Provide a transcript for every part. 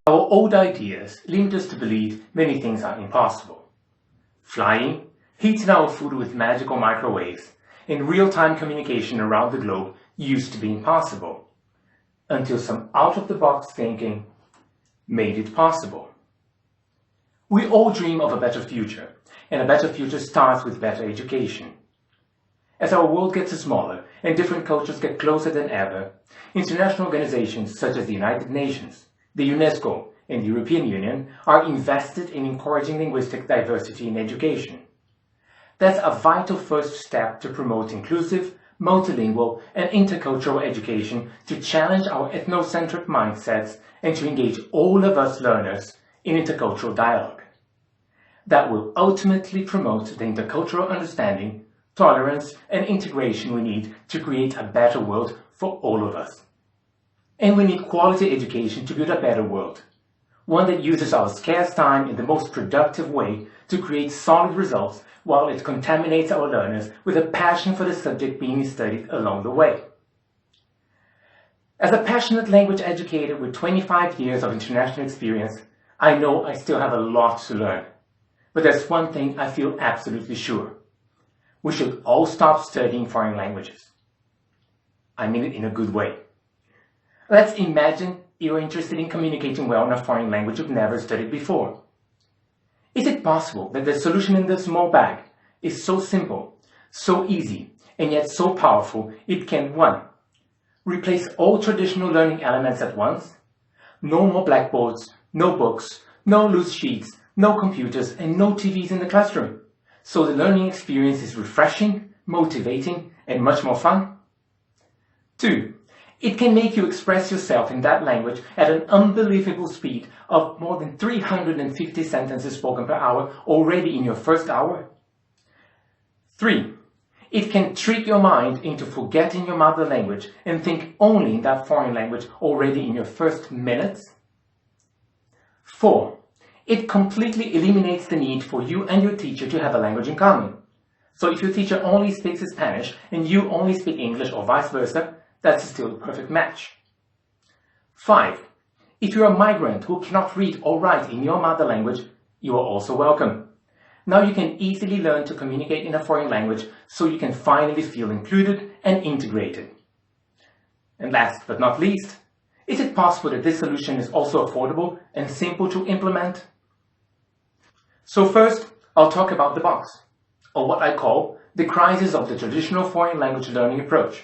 Our old ideas lead us to believe many things are impossible. Flying, heating our food with magical microwaves, and real-time communication around the globe used to be impossible, until some out-of-the-box thinking made it possible. We all dream of a better future, and a better future starts with better education. As our world gets smaller and different cultures get closer than ever, international organizations such as the United Nations, the UNESCO, and the European Union are invested in encouraging linguistic diversity in education. That's a vital first step to promote inclusive, multilingual, and intercultural education to challenge our ethnocentric mindsets and to engage all of us learners in intercultural dialogue. That will ultimately promote the intercultural understanding, tolerance, and integration we need to create a better world for all of us. And we need quality education to build a better world, one that uses our scarce time in the most productive way to create solid results while it contaminates our learners with a passion for the subject being studied along the way. As a passionate language educator with 25 years of international experience, I know I still have a lot to learn. But there's one thing I feel absolutely sure. We should all stop studying foreign languages. I mean it in a good way. Let's imagine you're interested in communicating well in a foreign language you've never studied before. Is it possible that the solution in this small bag is so simple, so easy, and yet so powerful it can 1. Replace all traditional learning elements at once? No more blackboards, no books, no loose sheets, no computers, and no TVs in the classroom. So the learning experience is refreshing, motivating, and much more fun. 2. It can make you express yourself in that language at an unbelievable speed of more than 350 sentences spoken per hour already in your first hour. 3. It can trick your mind into forgetting your mother language and think only in that foreign language already in your first minutes. 4. It completely eliminates the need for you and your teacher to have a language in common. So if your teacher only speaks Spanish and you only speak English or vice versa, that's still a perfect match. 5. If you're a migrant who cannot read or write in your mother language, you are also welcome. Now you can easily learn to communicate in a foreign language so you can finally feel included and integrated. And last but not least, is it possible that this solution is also affordable and simple to implement? So first, I'll talk about the box, or what I call the crisis of the traditional foreign language learning approach.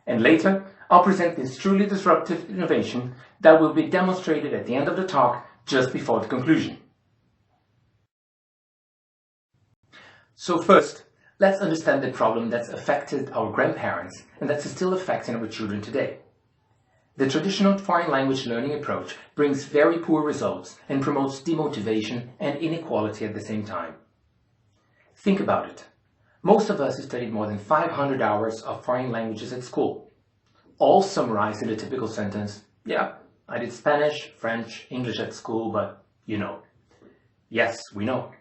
And later, I'll present this truly disruptive innovation that will be demonstrated at the end of the talk just before the conclusion. So first, let's understand the problem that's affected our grandparents and that's still affecting our children today. The traditional foreign language learning approach brings very poor results and promotes demotivation and inequality at the same time. Think about it. Most of us studied more than 500 hours of foreign languages at school, all summarized in the typical sentence, yeah, I did Spanish, French, English at school, but you know. Yes, we know.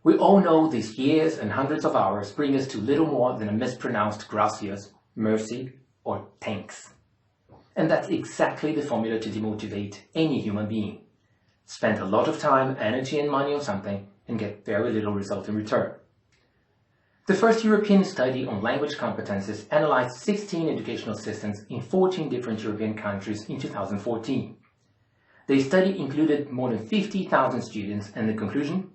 We all know these years and hundreds of hours bring us to little more than a mispronounced gracias, mercy, or thanks. And that's exactly the formula to demotivate any human being. Spend a lot of time, energy, and money on something and get very little result in return. The first European study on language competences analyzed 16 educational systems in 14 different European countries in 2014. The study included more than 50,000 students, and the conclusion?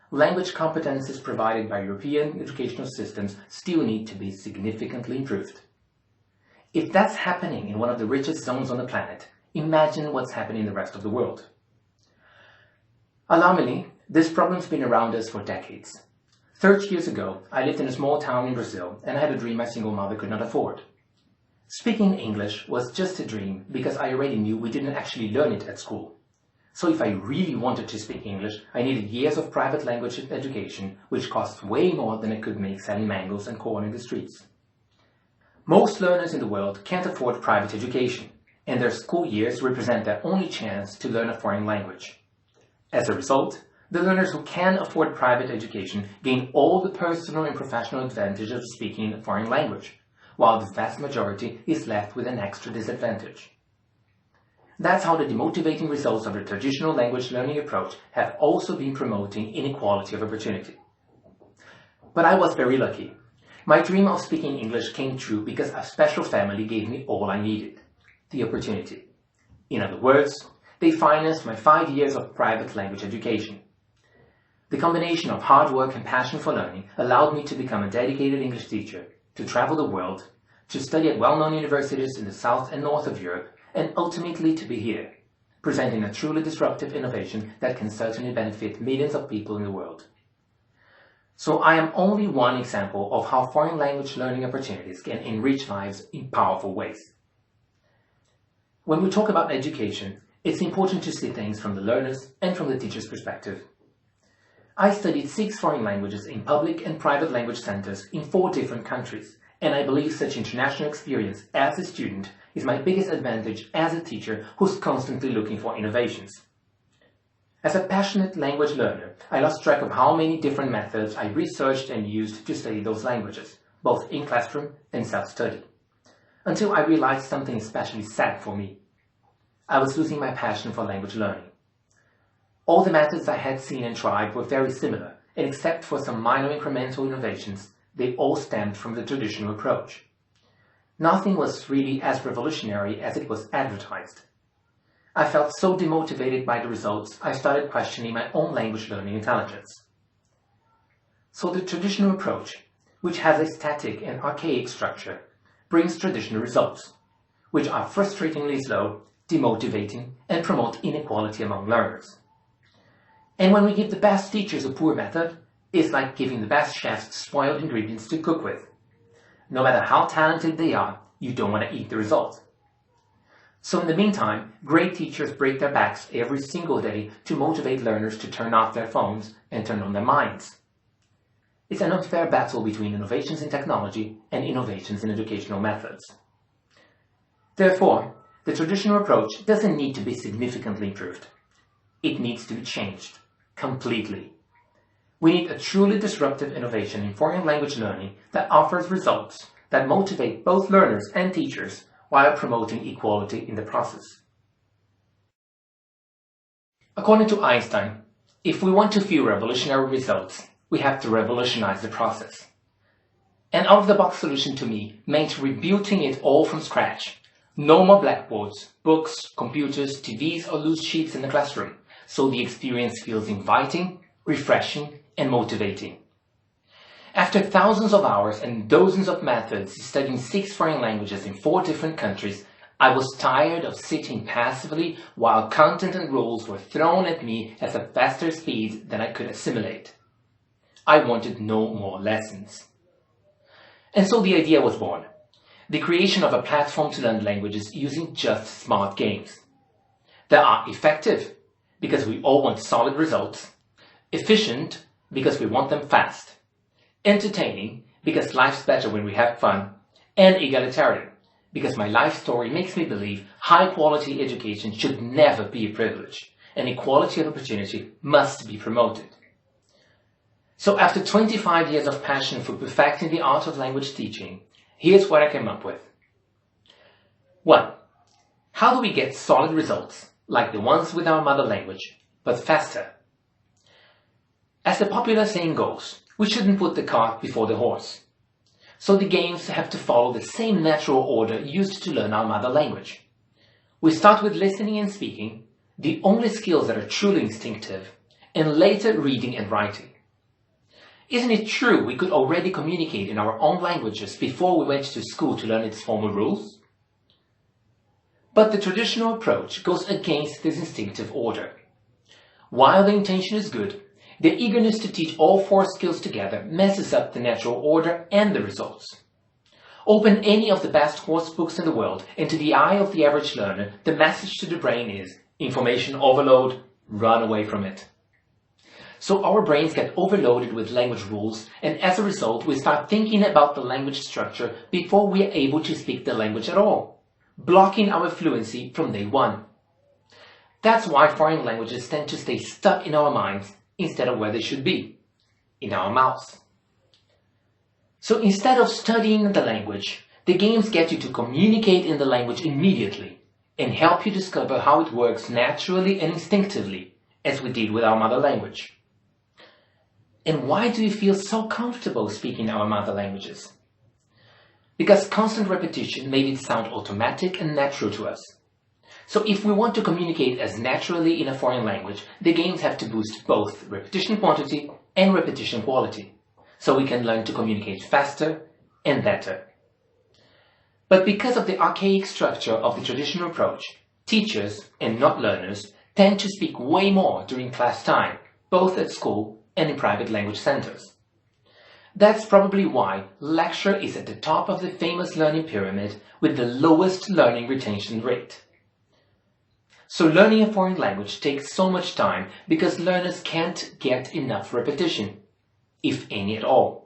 Language competences provided by European educational systems still need to be significantly improved. If that's happening in one of the richest zones on the planet, imagine what's happening in the rest of the world. Alarmingly, this problem's been around us for decades. 30 years ago, I lived in a small town in Brazil and I had a dream my single mother could not afford. Speaking English was just a dream because I already knew we didn't actually learn it at school. So if I really wanted to speak English, I needed years of private language education, which cost way more than I could make selling mangoes and corn in the streets. Most learners in the world can't afford private education, and their school years represent their only chance to learn a foreign language. As a result, the learners who can afford private education gain all the personal and professional advantages of speaking a foreign language, while the vast majority is left with an extra disadvantage. That's how the demotivating results of the traditional language learning approach have also been promoting inequality of opportunity. But I was very lucky. My dream of speaking English came true because a special family gave me all I needed, the opportunity. In other words, they financed my 5 years of private language education. The combination of hard work and passion for learning allowed me to become a dedicated English teacher, to travel the world, to study at well-known universities in the south and north of Europe, and ultimately to be here, presenting a truly disruptive innovation that can certainly benefit millions of people in the world. So I am only one example of how foreign language learning opportunities can enrich lives in powerful ways. When we talk about education, it's important to see things from the learner's and from the teacher's perspective. I studied 6 foreign languages in public and private language centers in 4 different countries, and I believe such international experience as a student is my biggest advantage as a teacher who's constantly looking for innovations. As a passionate language learner, I lost track of how many different methods I researched and used to study those languages, both in classroom and self-study, until I realized something especially sad for me. I was losing my passion for language learning. All the methods I had seen and tried were very similar, and except for some minor incremental innovations, they all stemmed from the traditional approach. Nothing was really as revolutionary as it was advertised. I felt so demotivated by the results, I started questioning my own language learning intelligence. So the traditional approach, which has a static and archaic structure, brings traditional results, which are frustratingly slow, demotivating, and promote inequality among learners. And when we give the best teachers a poor method, it's like giving the best chefs spoiled ingredients to cook with. No matter how talented they are, you don't want to eat the result. So in the meantime, great teachers break their backs every single day to motivate learners to turn off their phones and turn on their minds. It's an unfair battle between innovations in technology and innovations in educational methods. Therefore, the traditional approach doesn't need to be significantly improved. It needs to be changed completely. We need a truly disruptive innovation in foreign language learning that offers results that motivate both learners and teachers while promoting equality in the process. According to Einstein, if we want to feel revolutionary results, we have to revolutionize the process. An out-of-the-box solution to me meant rebuilding it all from scratch. No more blackboards, books, computers, TVs, or loose sheets in the classroom, so the experience feels inviting, refreshing, and motivating. After thousands of hours and dozens of methods studying 6 foreign languages in 4 different countries, I was tired of sitting passively while content and rules were thrown at me at a faster speed than I could assimilate. I wanted no more lessons. And so the idea was born. The creation of a platform to learn languages using just smart games. They are effective because we all want solid results, efficient because we want them fast, entertaining because life's better when we have fun, and egalitarian because my life story makes me believe high-quality education should never be a privilege, and equality of opportunity must be promoted. So after 25 years of passion for perfecting the art of language teaching, here's what I came up with. 1. How do we get solid results like the ones with our mother language, but faster? As the popular saying goes, we shouldn't put the cart before the horse. So the games have to follow the same natural order used to learn our mother language. We start with listening and speaking, the only skills that are truly instinctive, and later reading and writing. Isn't it true we could already communicate in our own languages before we went to school to learn its formal rules? But the traditional approach goes against this instinctive order. While the intention is good, the eagerness to teach all 4 skills together messes up the natural order and the results. Open any of the best course books in the world, and to the eye of the average learner, the message to the brain is, information overload, run away from it. So our brains get overloaded with language rules, and as a result, we start thinking about the language structure before we are able to speak the language at all, blocking our fluency from day one. That's why foreign languages tend to stay stuck in our minds instead of where they should be, in our mouths. So instead of studying the language, the games get you to communicate in the language immediately, and help you discover how it works naturally and instinctively, as we did with our mother language. And why do you feel so comfortable speaking our mother languages? Because constant repetition made it sound automatic and natural to us. So if we want to communicate as naturally in a foreign language, the games have to boost both repetition quantity and repetition quality, so we can learn to communicate faster and better. But because of the archaic structure of the traditional approach, teachers, and not learners, tend to speak way more during class time, both at school and in private language centers. That's probably why lecture is at the top of the famous learning pyramid with the lowest learning retention rate. So learning a foreign language takes so much time because learners can't get enough repetition, if any at all.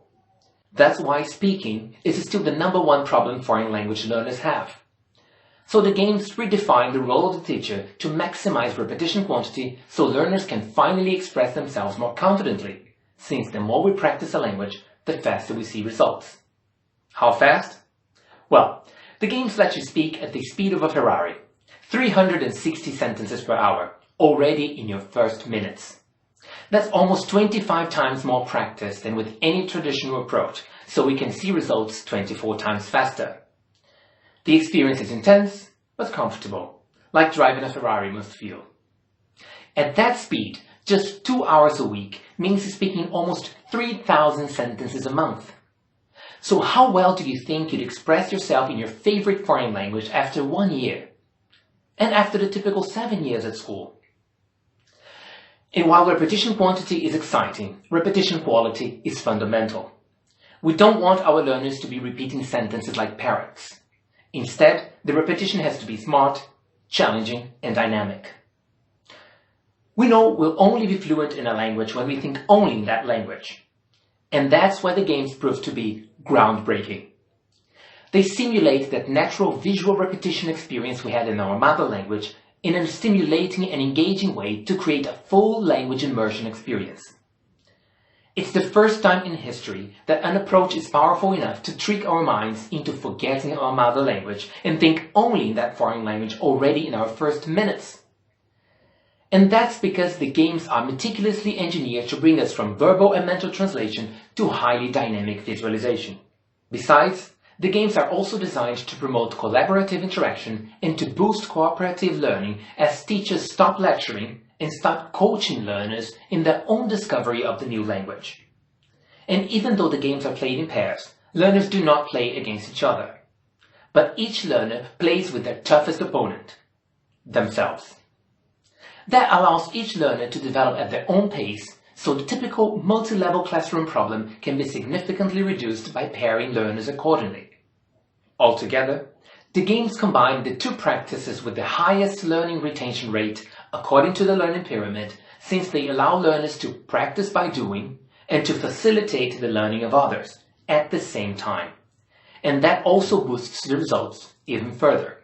That's why speaking is still the #1 problem foreign language learners have. So the games redefine the role of the teacher to maximize repetition quantity so learners can finally express themselves more confidently, since the more we practice a language, the faster we see results. How fast? Well, the games let you speak at the speed of a Ferrari, 360 sentences per hour, already in your first minutes. That's almost 25 times more practice than with any traditional approach, so we can see results 24 times faster. The experience is intense, but comfortable, like driving a Ferrari must feel. At that speed, just 2 hours a week means speaking almost 3,000 sentences a month. So how well do you think you'd express yourself in your favorite foreign language after 1 year? And after the typical 7 years at school? And while repetition quantity is exciting, repetition quality is fundamental. We don't want our learners to be repeating sentences like parrots. Instead, the repetition has to be smart, challenging, and dynamic. We know we'll only be fluent in a language when we think only in that language. And that's why the games prove to be groundbreaking. They simulate that natural visual repetition experience we had in our mother language in a stimulating and engaging way to create a full language immersion experience. It's the first time in history that an approach is powerful enough to trick our minds into forgetting our mother language and think only in that foreign language already in our first minutes. And that's because the games are meticulously engineered to bring us from verbal and mental translation to highly dynamic visualization. Besides, the games are also designed to promote collaborative interaction and to boost cooperative learning as teachers stop lecturing and start coaching learners in their own discovery of the new language. And even though the games are played in pairs, learners do not play against each other. But each learner plays with their toughest opponent, themselves. That allows each learner to develop at their own pace, so the typical multi-level classroom problem can be significantly reduced by pairing learners accordingly. Altogether, the games combine the two practices with the highest learning retention rate according to the learning pyramid, since they allow learners to practice by doing and to facilitate the learning of others at the same time. And that also boosts the results even further.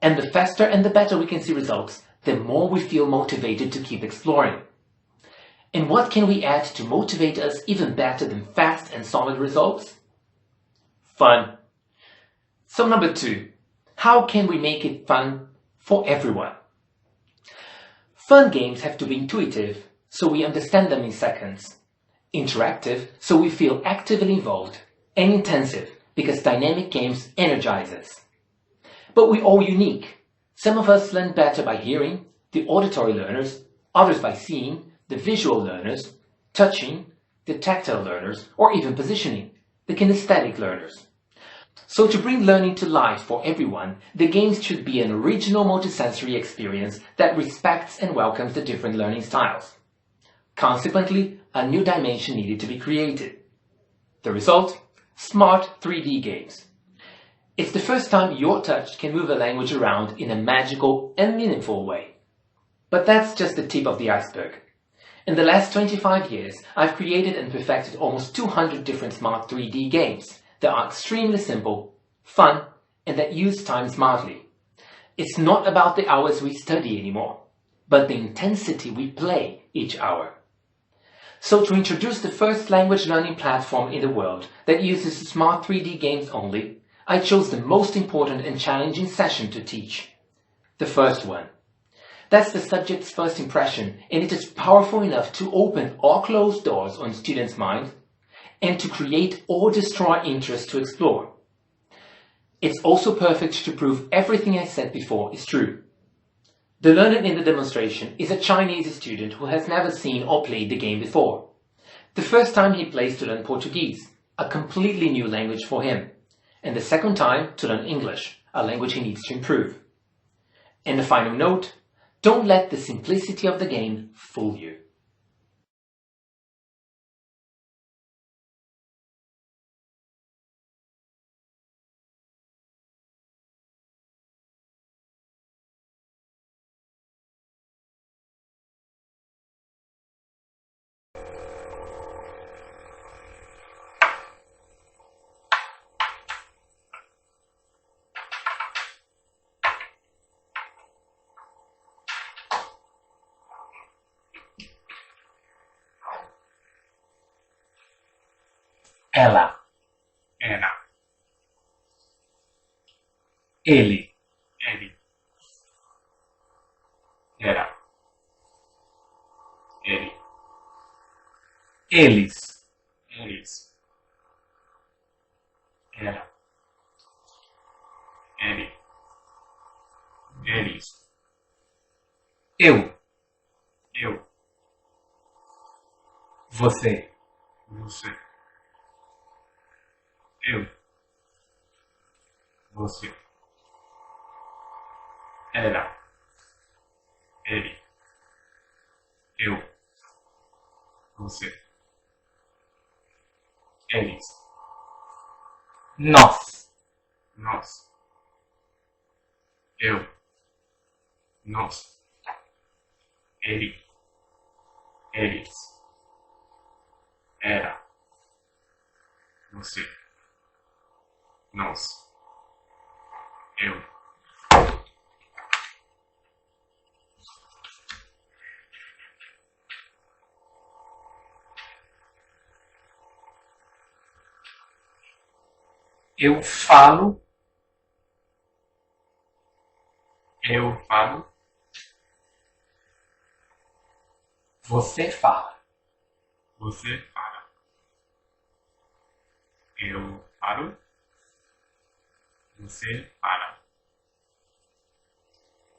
And the faster and the better we can see results, the more we feel motivated to keep exploring. And what can we add to motivate us even better than fast and solid results? Fun. So number 2, how can we make it fun for everyone? Fun games have to be intuitive, so we understand them in seconds. Interactive, so we feel actively involved. And intensive, because dynamic games energize us. But we're all unique. Some of us learn better by hearing, the auditory learners, others by seeing, the visual learners, touching, the tactile learners, or even positioning, the kinesthetic learners. So to bring learning to life for everyone, the games should be an original multisensory experience that respects and welcomes the different learning styles. Consequently, a new dimension needed to be created. The result? Smart 3D games. It's the first time your touch can move a language around in a magical and meaningful way. But that's just the tip of the iceberg. In the last 25 years, I've created and perfected almost 200 different smart 3D games that are extremely simple, fun, and that use time smartly. It's not about the hours we study anymore, but the intensity we play each hour. So to introduce the first language learning platform in the world that uses smart 3D games only, I chose the most important and challenging session to teach, The first one. That's the subject's first impression, and it is powerful enough to open or close doors on students' minds and to create or destroy interest to explore. It's also perfect to prove everything I said before is true. The learner in the demonstration is a Chinese student who has never seen or played the game before. The first time he plays to learn Portuguese, a completely new language for him, and the second time to learn English, a language he needs to improve. And the final note, don't let the simplicity of the game fool you. Ela, Era, ele, ele, era, ele, eles, eles, era, ele, eles, eu, eu, você, você, eu, você, era, ele, eu, você, eles, nós, nós, eu, nós, ele, eles, era, você, nós, eu. eu falo, Eu falo, você fala. você fala. Eu falo, você fala.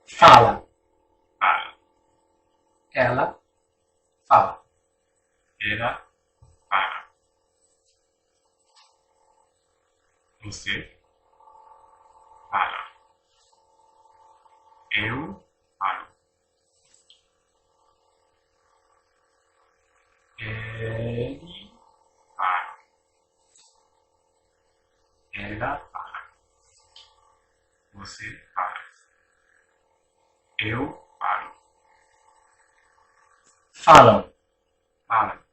Fala, Fala, ela fala. ela fala. Você fala. Eu falo. Ele fala. Ela fala. Você fala. Eu falo. Falam, Fala.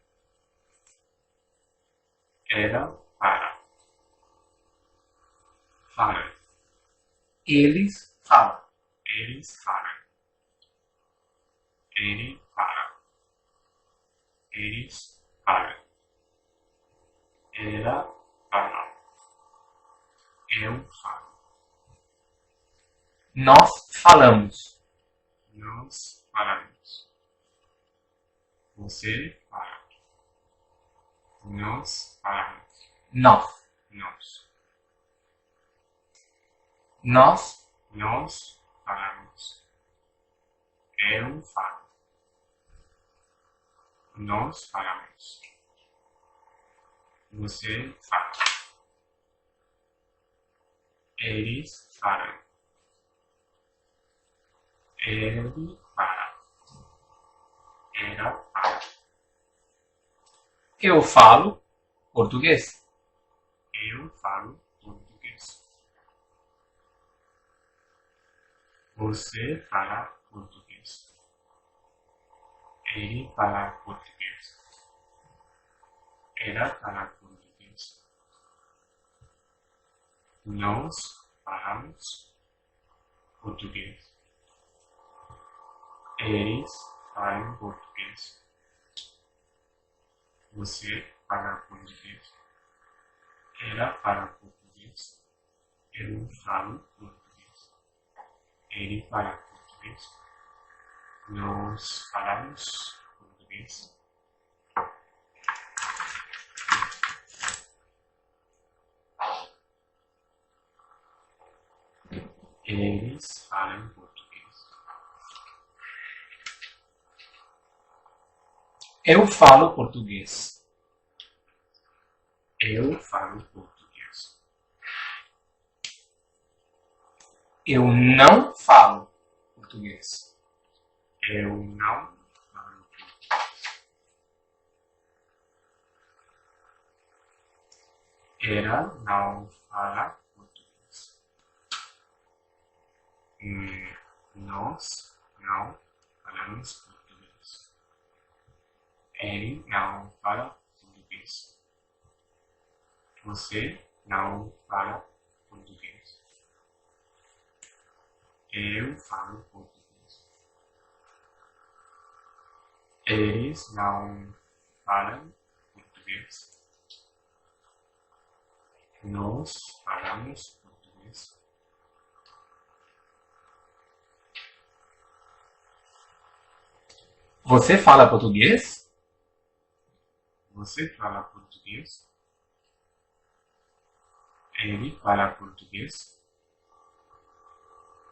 Ela fala. Fala. eles falam. Eles falam. Ele fala. Eles falam. Ela fala. Eu falo. Nós falamos. Nós falamos. Você fala. Nós falamos. Nós. Nós. Nós Nós falamos. Eu falo. Nós falamos. Você fala. Eles falam. Ele fala. Ela fala. eu falo português. Eu falo português. Você fala português. Ele fala português. Ela fala português. Nós falamos português. Eles falam português. Você fala português. Ela fala português. Eu falo português. Ele fala português. Nós falamos português. Eles falam português. Eu falo português. Eu falo português. Eu não falo português. Eu não falo português. Ela não fala português. Nós não falamos português. Ele não fala português. Você não fala português. Eu falo português. Eles não falam português. Nós falamos português. Você fala português? Você fala português? Ele fala português?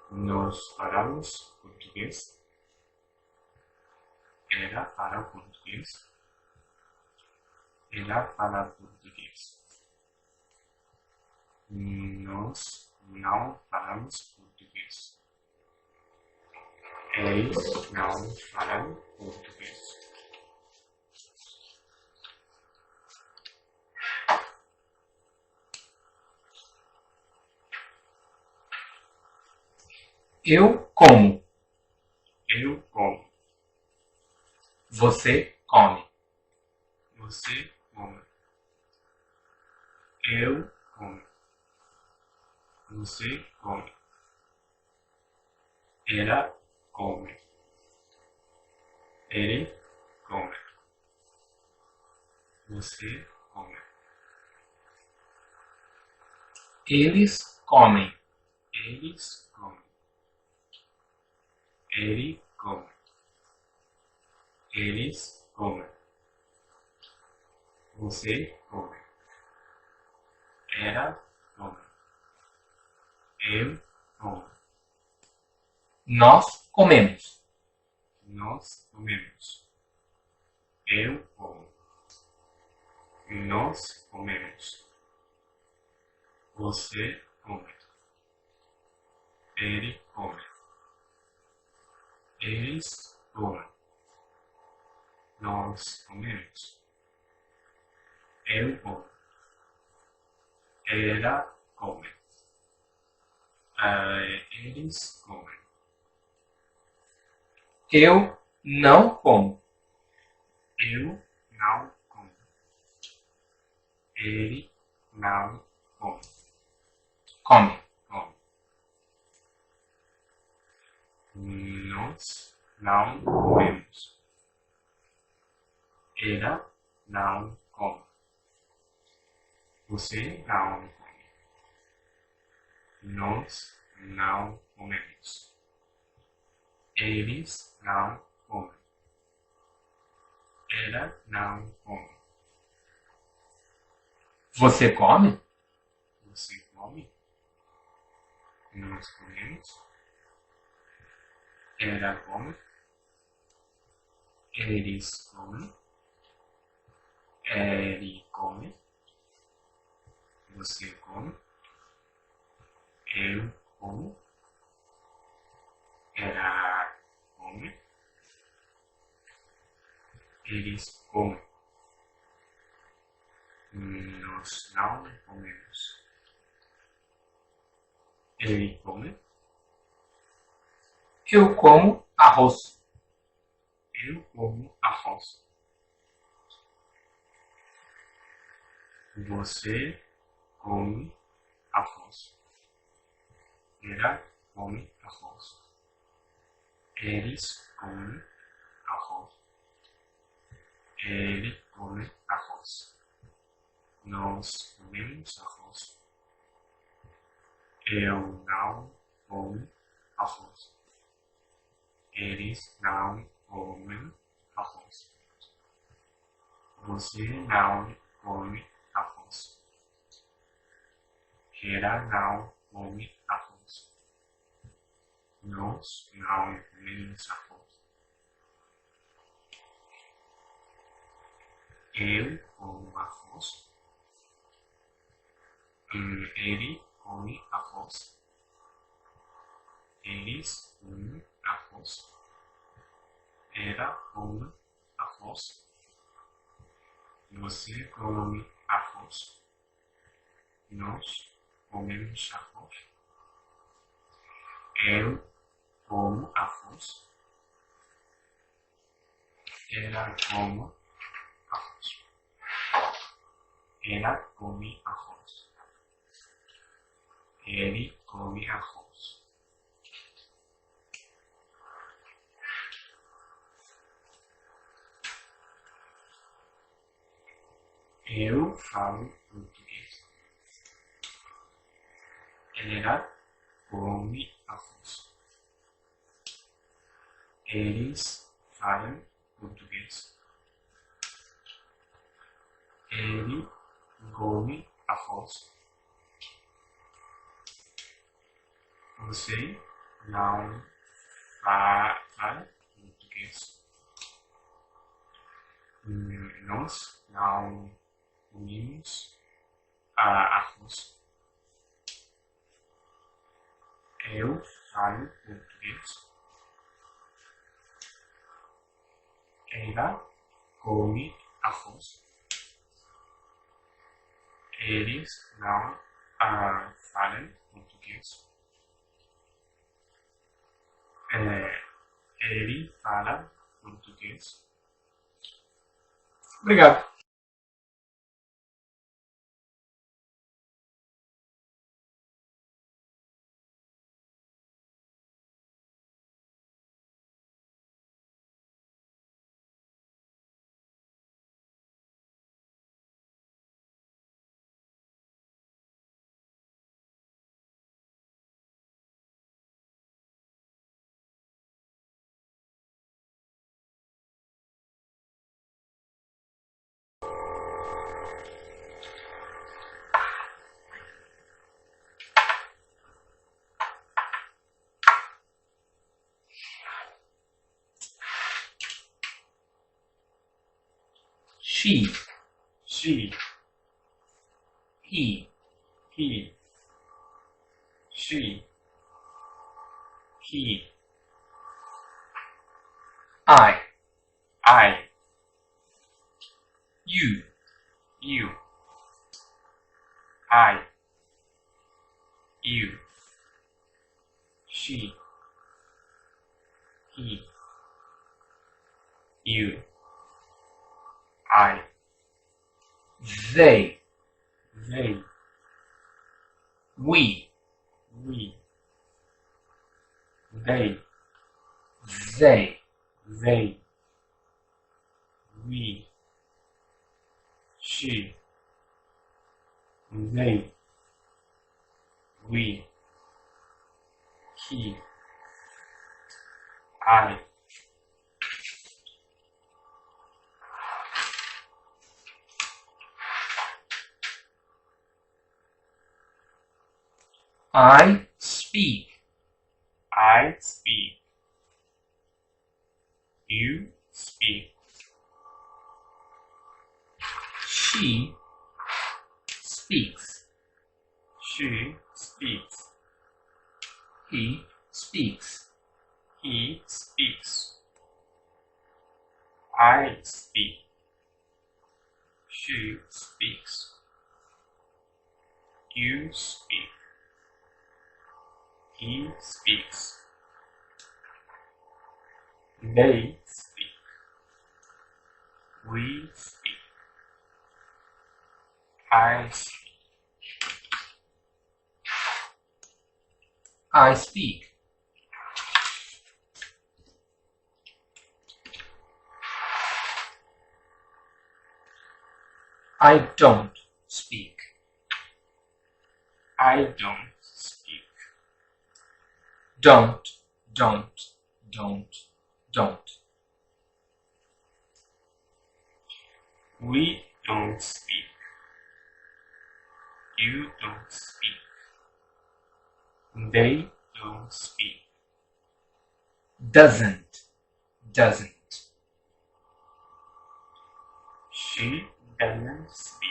Nós falamos português? Ela fala português? Ela fala português. Nós não falamos português. Eles não falam português. Eu como. Eu como. Você come. Você come. Eu como. Você come. Ela come. Ele come. Você come. Eles comem. Eles comem. Ele come. Eles comem. Você come. Ela come. Eu como. Nós comemos. Nós comemos. Eu como. Nós comemos. Você come. Ele come. Eles comem. Nós comemos. Eu como. Ela come. Eles comem. Eu não como. Eu não como. Ele não come. Come. Come. Nós não comemos. Ela não come. Você não come. Nós não comemos. Eles não comem. Ela não come. Você come? Você come? Nós comemos. Ela come. Eles comem. Ele come. Você come. Eu como. Ela come. Eles comem. Nós não comemos. Ele come. Eu como arroz. Eu como arroz. Você come arroz. Ela come arroz. Eles comem arroz. Ele come arroz. Nós comemos arroz. Eu não como apples. Eles não comem apples. Você não come apples. Ela não come apples. Nós não comemos apples. Eu como apples. Ele come apples. Eles comem apples. Ela come apples. Você come apples. Nós comemos apples. Eu como apples. Ela come apples. Ela come apples. Ele come apples. Eu falo português. Ela come apples. Eles falam português. Ele come apples. Você não fala português. Nós não comemos apples. Eu falo português. Ela come apples. Eles não falam português. Ele fala português. Obrigado. She, She, he, he, she, he, I, you, you, I, you, she, he, you, I, they, they, we, we, they, they, we, she, they, we, he, I, I speak, I speak, you speak, she speaks, she speaks, he speaks, he speaks, I speak, she speaks, you speak, he speaks, they speak, we speak, I speak, I speak. I don't speak. I don't speak. Don't, don't, don't, don't. We don't speak. You don't speak. They don't speak. Doesn't, doesn't. She doesn't speak.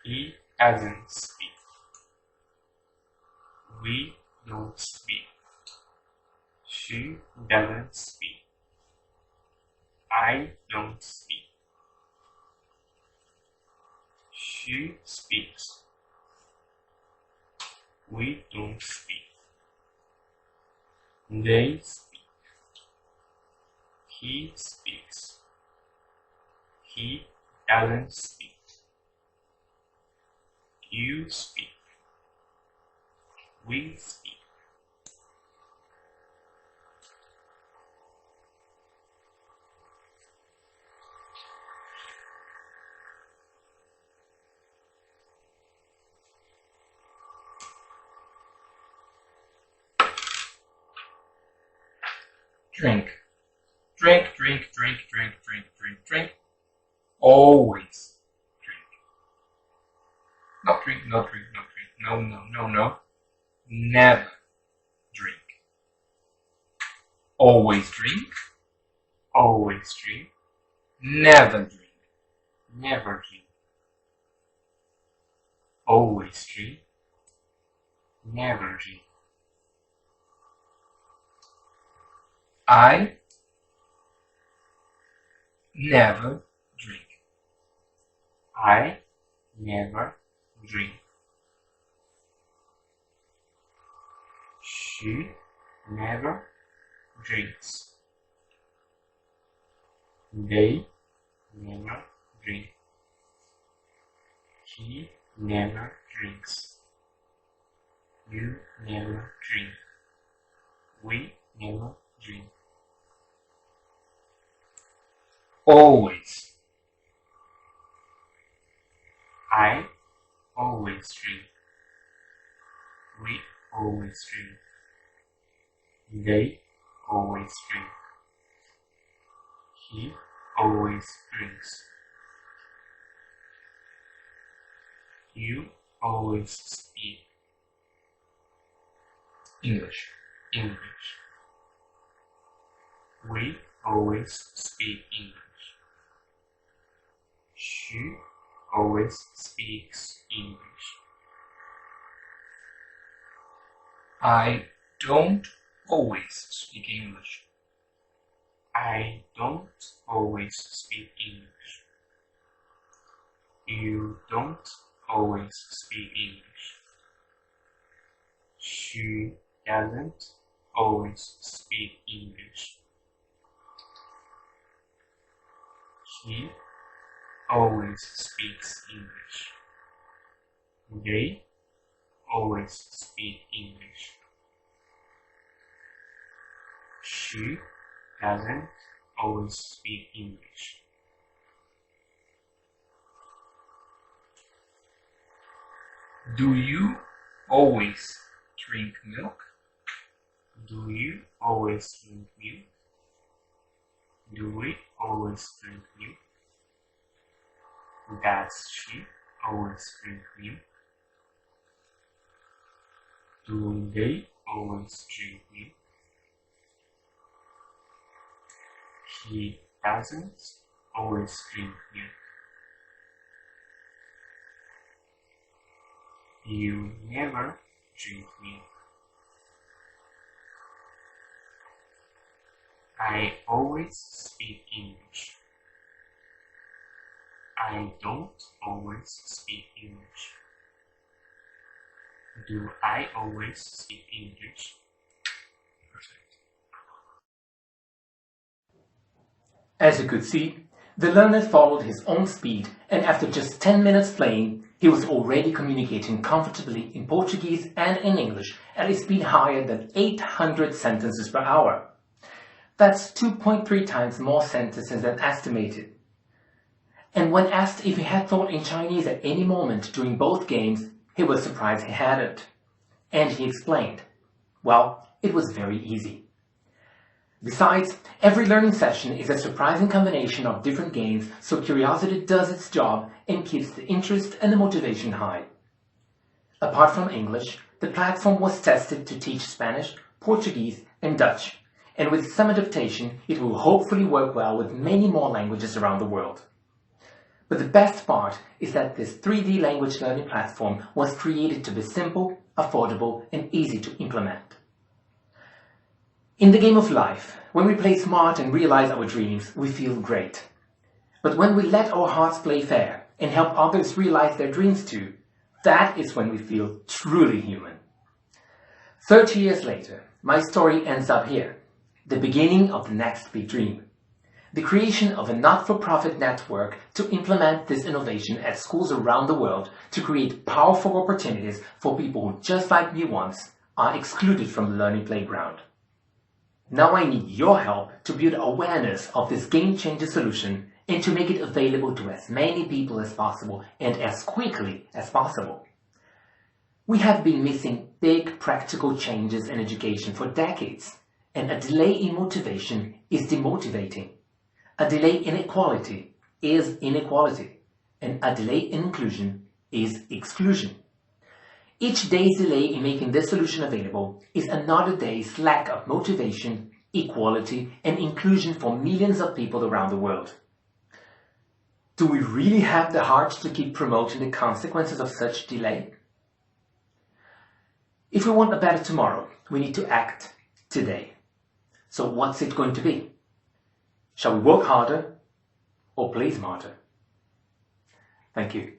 He doesn't speak. We don't speak. She doesn't speak. I don't speak. She speaks. We don't speak. They speak. He speaks. He doesn't speak. You speak. We speak. Drink. Drink, drink, drink, drink, drink, drink, drink. Always drink. Not drink, not drink, not drink. No, no, no, no. Never drink. Always drink. Always drink. Never drink. Never drink. Always drink. Never drink. I never drink. I never drink. She never drinks. They never drink. He never drinks. You never drink. We never drink. Always. I always drink. We always drink. They always drink. He always drinks. You always speak English. English. We always speak English. She always speaks English. I don't always speak English. I don't always speak English. You don't always speak English. She doesn't always speak English. He always speaks English. They always speak English. She doesn't always speak English. Do you always drink milk? Do you always drink milk? Do we always drink milk? Does she always drink milk? Do they always drink milk? He doesn't always drink milk. You never drink milk. I always speak English. I don't always speak English. Do I always speak English? Perfect. As you could see, the learner followed his own speed, and after just 10 minutes playing, he was already communicating comfortably in Portuguese and in English at a speed higher than 800 sentences per hour. That's 2.3 times more sentences than estimated. And when asked if he had thought in Chinese at any moment during both games, he was surprised he hadn't. And he explained, Well, it was very easy. Besides, every learning session is a surprising combination of different games, so curiosity does its job and keeps the interest and the motivation high. Apart from English, the platform was tested to teach Spanish, Portuguese, and Dutch, and with some adaptation, it will hopefully work well with many more languages around the world. But the best part is that this 3D language learning platform was created to be simple, affordable, and easy to implement. In the game of life, when we play smart and realize our dreams, we feel great. But when we let our hearts play fair and help others realize their dreams too, that is when we feel truly human. 30 years later, my story ends up here, the beginning of the next big dream. The creation of a not-for-profit network to implement this innovation at schools around the world to create powerful opportunities for people who, just like me once, are excluded from the learning playground. Now I need your help to build awareness of this game-changer solution and to make it available to as many people as possible and as quickly as possible. We have been missing big practical changes in education for decades, and a delay in motivation is demotivating. A delay in equality is inequality, and a delay in inclusion is exclusion. Each day's delay in making this solution available is another day's lack of motivation, equality, and inclusion for millions of people around the world. Do we really have the heart to keep promoting the consequences of such delay? If we want a better tomorrow, we need to act today. So what's it going to be? Shall we work harder or play smarter? Thank you.